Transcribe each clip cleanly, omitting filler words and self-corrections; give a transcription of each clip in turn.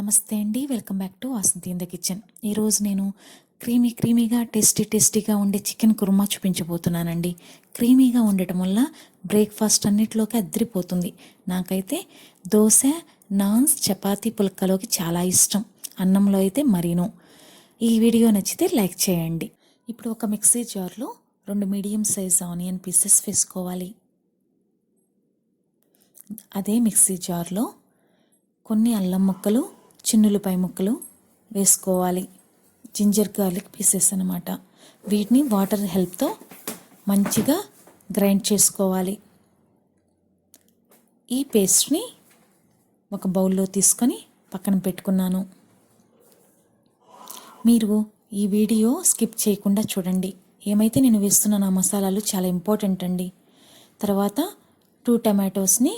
నమస్తే అండి, welcome back to Vasanthi in the kitchen. ఈరోజు నేను క్రీమీగా టేస్టీగా ఉండే చికెన్ కుర్మా చూపించబోతున్నానండి. క్రీమీగా ఉండటం వల్ల బ్రేక్ఫాస్ట్ అన్నిటిలోకి అద్దరిపోతుంది. నాకైతే దోశ, నాన్స్, చపాతీ, పుల్కలోకి చాలా ఇష్టం. అన్నంలో అయితే మరీను. ఈ వీడియో నచ్చితే లైక్ చేయండి. ఇప్పుడు ఒక మిక్సీ జార్లో 2 మీడియం సైజ్ ఆనియన్ పీసెస్ వేసుకోవాలి. అదే మిక్సీ జార్లో కొన్ని అల్లం ముక్కలు, చిన్నులపాయ ముక్కలు వేసుకోవాలి. జింజర్ గార్లిక్ పీసెస్ అన్నమాట. వీటిని వాటర్ హెల్ప్తో మంచిగా గ్రైండ్ చేసుకోవాలి. ఈ పేస్ట్ని ఒక బౌల్లో తీసుకొని పక్కన పెట్టుకున్నాను. మీరు ఈ వీడియో స్కిప్ చేయకుండా చూడండి. ఏమైతే నేను వేస్తున్న నా మసాలాలు చాలా ఇంపార్టెంట్ అండి. తర్వాత 2 టమాటోస్ని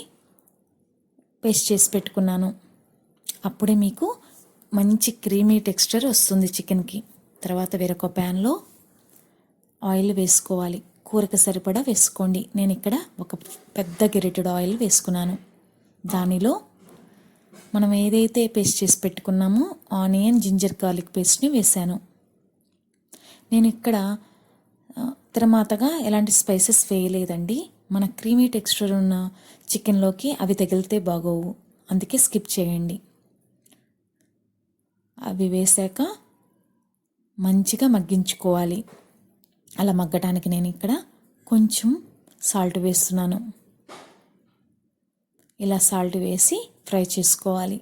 పేస్ట్ చేసి పెట్టుకున్నాను. అప్పుడే మీకు మంచి క్రీమీ టెక్స్చర్ వస్తుంది చికెన్కి. తర్వాత వేరొక ప్యాన్లో ఆయిల్ వేసుకోవాలి. కూరకు సరిపడా వేసుకోండి. నేను ఇక్కడ ఒక పెద్ద గెరిటెడ్ ఆయిల్ వేసుకున్నాను. దానిలో మనం ఏదైతే పేస్ట్ చేసి పెట్టుకున్నామో ఆనియన్, జింజర్ గార్లిక్ పేస్ట్ని వేసాను. నేను ఇక్కడ తిరమాతగా ఎలాంటి స్పైసెస్ వేయలేదండి. మన క్రీమీ టెక్స్చర్ ఉన్న చికెన్లోకి అవి తగిలితే బాగోవు, అందుకే స్కిప్ చేయండి. అవి వేసాక మంచిగా మగ్గించుకోవాలి. అలా మగ్గటానికి నేను ఇక్కడ కొంచెం సాల్ట్ వేస్తున్నాను. ఇలా సాల్ట్ వేసి ఫ్రై చేసుకోవాలి.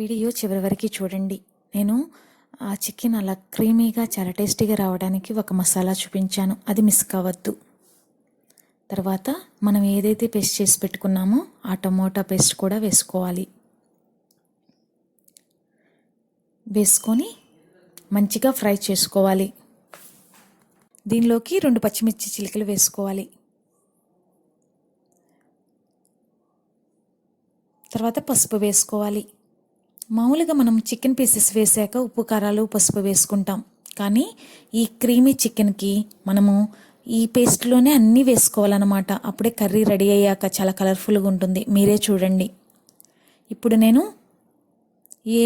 వీడియో చివరి వరకు చూడండి. నేను ఆ చికెన్ అలా క్రీమీగా చాలా టేస్టీగా రావడానికి ఒక మసాలా చూపించాను, అది మిస్ కావద్దు. తర్వాత మనం ఏదైతే పేస్ట్ చేసి పెట్టుకున్నామో ఆ టమోటా పేస్ట్ కూడా వేసుకోవాలి. వేసుకొని మంచిగా ఫ్రై చేసుకోవాలి. దీనిలోకి 2 పచ్చిమిర్చి చిలుకలు వేసుకోవాలి. తర్వాత పసుపు వేసుకోవాలి. మామూలుగా మనం చికెన్ పీసెస్ వేసాక ఉప్పు, కారాలు, పసుపు వేసుకుంటాం. కానీ ఈ క్రీమీ చికెన్కి మనము ఈ పేస్ట్లోనే అన్నీ వేసుకోవాలన్నమాట. అప్పుడే కర్రీ రెడీ అయ్యాక చాలా కలర్ఫుల్గా ఉంటుంది. మీరే చూడండి. ఇప్పుడు నేను ఏ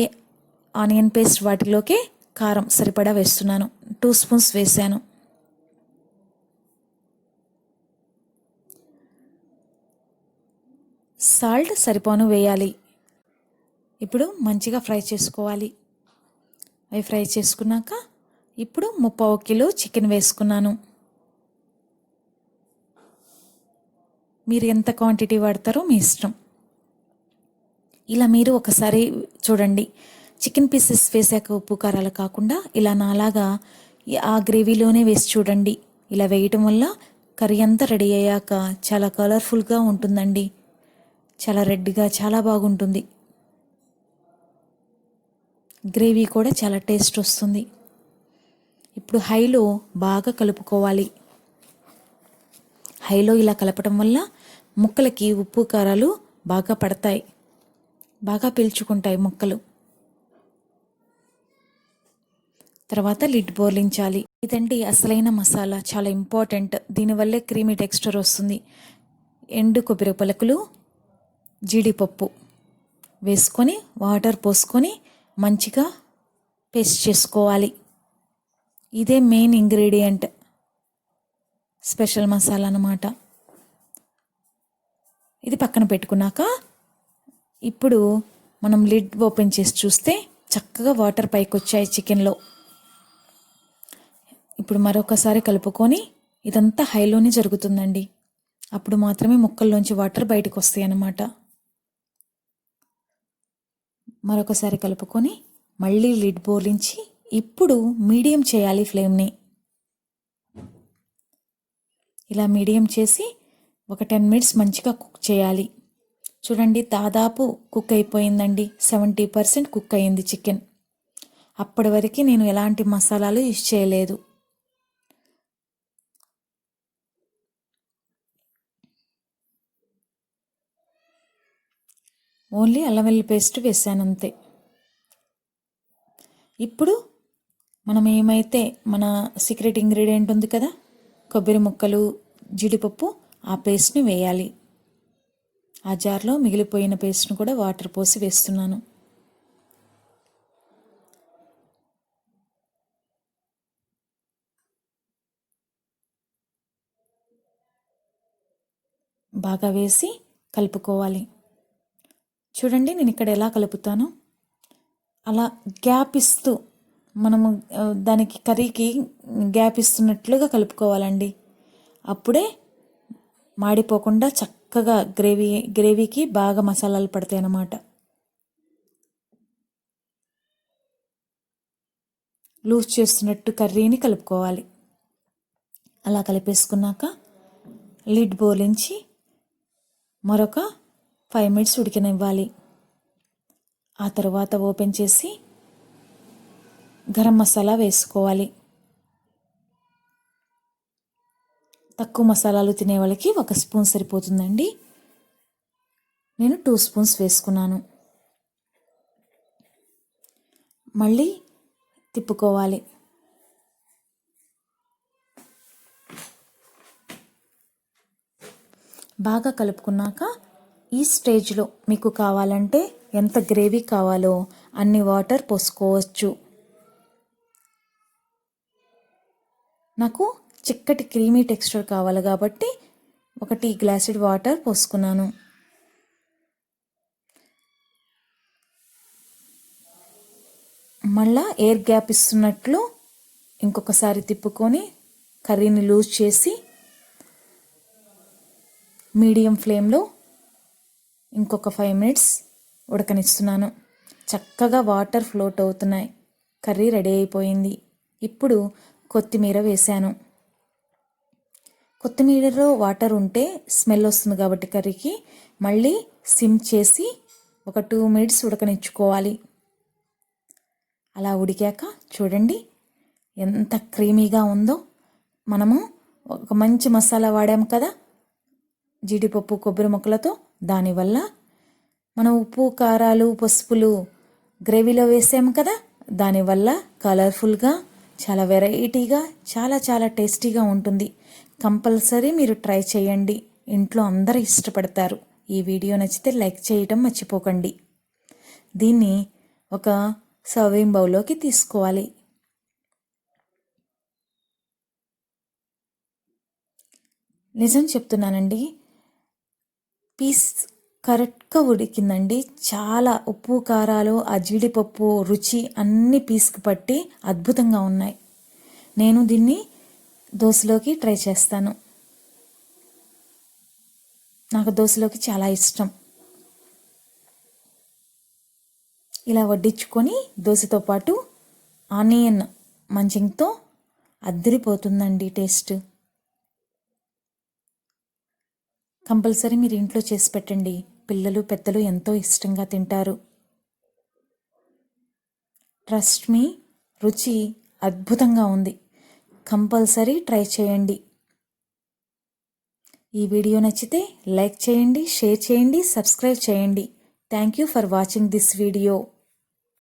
ఆనియన్ పేస్ట్ వాటిలోకి కారం సరిపడా వేస్తున్నాను. 2 స్పూన్స్ వేసాను. సాల్ట్ సరిపోను వేయాలి. ఇప్పుడు మంచిగా ఫ్రై చేసుకోవాలి. అవి ఫ్రై చేసుకున్నాక ఇప్పుడు 3/4 కిలో చికెన్ వేసుకున్నాను. మీరు ఎంత క్వాంటిటీ వాడతారో మీ ఇష్టం. ఇలా మీరు ఒకసారి చూడండి. చికెన్ పీసెస్ వేసాక ఉప్పు, కారాలు కాకుండా ఇలా నాలాగా ఆ గ్రేవీలోనే వేసి చూడండి. ఇలా వేయటం వల్ల కర్రీ అంతా రెడీ అయ్యాక చాలా కలర్ఫుల్గా ఉంటుందండి. చాలా రెడ్గా చాలా బాగుంటుంది. గ్రేవీ కూడా చాలా టేస్ట్ వస్తుంది. ఇప్పుడు హైలో బాగా కలుపుకోవాలి. హైలో ఇలా కలపడం వల్ల ముక్కలకి ఉప్పు, కారాలు బాగా పడతాయి, బాగా పీల్చుకుంటాయి ముక్కలు. తర్వాత లిడ్ బోర్లించాలి. ఇదండి అసలైన మసాలా, చాలా ఇంపార్టెంట్. దీనివల్లే క్రీమీ టెక్స్చర్ వస్తుంది. ఎండు కొబ్బరి పలుకులు, జీడిపప్పు వేసుకొని వాటర్ పోసుకొని మంచిగా పేస్ట్ చేసుకోవాలి. ఇదే మెయిన్ ఇంగ్రీడియంట్, స్పెషల్ మసాలా అన్నమాట. ఇది పక్కన పెట్టుకున్నాక ఇప్పుడు మనం లిడ్ ఓపెన్ చేసి చూస్తే చక్కగా వాటర్ పైకి వచ్చాయి చికెన్లో. ఇప్పుడు మరొకసారి కలుపుకొని, ఇదంతా హైలోనే జరుగుతుందండి. అప్పుడు మాత్రమే ముక్కల్లోంచి వాటర్ బయటకు వస్తాయి అన్నమాట. మరొకసారి కలుపుకొని మళ్ళీ లిడ్ బోర్లించి ఇప్పుడు మీడియం చేయాలి ఫ్లేమ్ని. ఇలా మీడియం చేసి ఒక 10 మినిట్స్ మంచిగా కుక్ చేయాలి. చూడండి, దాదాపు కుక్ అయిపోయిందండి. 70% కుక్ అయింది చికెన్. అప్పటి వరకు నేను ఎలాంటి మసాలాలు యూజ్ చేయలేదు. ఓన్లీ అల్లం వెల్లుల్లి పేస్ట్ వేసాను అంతే. ఇప్పుడు మనం ఏమైతే మన సీక్రెట్ ఇంగ్రీడియంట్ ఉంది కదా, కొబ్బరి ముక్కలు, జీడిపప్పు, ఆ పేస్ట్ని వేయాలి. ఆ జార్లో మిగిలిపోయిన పేస్ట్ను కూడా వాటర్ పోసి వేస్తున్నాను. బాగా వేసి కలుపుకోవాలి. చూడండి నేను ఇక్కడ ఎలా కలుపుతానో, అలా గ్యాప్ ఇస్తూ మనము దానికి కర్రీకి గ్యాప్ ఇస్తున్నట్లుగా కలుపుకోవాలండి. అప్పుడే మాడిపోకుండా చక్కగా గ్రేవీకి బాగా మసాలాలు పడతాయి అన్నమాట. లూజ్ చేస్తున్నట్టు కర్రీని కలుపుకోవాలి. అలా కలిపేసుకున్నాక లిడ్ బోలించి మరొక 5 minutes ఉడికనివ్వాలి. ఆ తర్వాత ఓపెన్ చేసి గరం మసాలా వేసుకోవాలి. తక్కువ మసాలాలు తినే వాళ్ళకి 1 స్పూన్ సరిపోతుందండి. నేను 2 స్పూన్స్ వేసుకున్నాను. మళ్ళీ తిప్పుకోవాలి. బాగా కలుపుకున్నాక ఈ స్టేజ్లో మీకు కావాలంటే ఎంత గ్రేవీ కావాలో అన్ని వాటర్ పోసుకోవచ్చు. నాకు చిక్కటి క్రీమీ టెక్స్చర్ కావాలి కాబట్టి 1 గ్లాసుడ్ వాటర్ పోసుకున్నాను. మళ్ళా ఎయిర్ గ్యాప్ ఇస్తున్నట్లు ఇంకొకసారి తిప్పుకొని కర్రీని లూజ్ చేసి మీడియం ఫ్లేమ్లో ఇంకొక 5 minutes ఉడకనిస్తున్నాను. చక్కగా వాటర్ ఫ్లోట్ అవుతున్నాయి. కర్రీ రెడీ అయిపోయింది. ఇప్పుడు కొత్తిమీర వేశాను. కొత్తిమీరలో వాటర్ ఉంటే స్మెల్ వస్తుంది కాబట్టి కర్రీకి మళ్ళీ సిమ్ చేసి ఒక 2 minutes ఉడకనిచ్చుకోవాలి. అలా ఉడికాక చూడండి ఎంత క్రీమీగా ఉందో. మనము ఒక మంచి మసాలా వాడాము కదా, జీడిపప్పు కొబ్బరి ముక్కలతో. దానివల్ల మనం ఉప్పు కారాలు పసుపులు గ్రేవీలో వేసాము కదా, దానివల్ల కలర్ఫుల్గా చాలా వెరైటీగా చాలా చాలా టేస్టీగా ఉంటుంది. కంపల్సరీ మీరు ట్రై చేయండి. ఇంట్లో అందరూ ఇష్టపడతారు. ఈ వీడియో నచ్చితే లైక్ చేయడం మర్చిపోకండి. దీన్ని ఒక సర్వింగ్ బౌల్లోకి తీసుకోవాలి. నిజం చెప్తున్నానండి, పీస్ కరెక్ట్గా ఉడికిందండి. చాలా ఉప్పు కారాలు ఆ జీడిపప్పు రుచి అన్ని పీస్కి పట్టి అద్భుతంగా ఉన్నాయి. నేను దీన్ని దోశలోకి ట్రై చేస్తాను. నాకు దోశలోకి చాలా ఇష్టం. ఇలా వడ్డించుకొని దోశతో పాటు ఆనియన్ మంచింగ్తో అద్దరిపోతుందండి టేస్ట్. కంపల్సరీ మీరు ఇంట్లో చేసి పెట్టండి. పిల్లలు పెద్దలు ఎంతో ఇష్టంగా తింటారు. ట్రస్ట్ మీ, రుచి అద్భుతంగా ఉంది. కంపల్సరీ ట్రై చేయండి. ఈ వీడియో నచ్చితే లైక్ చేయండి, షేర్ చేయండి, సబ్స్క్రైబ్ చేయండి. Thank you for watching this video.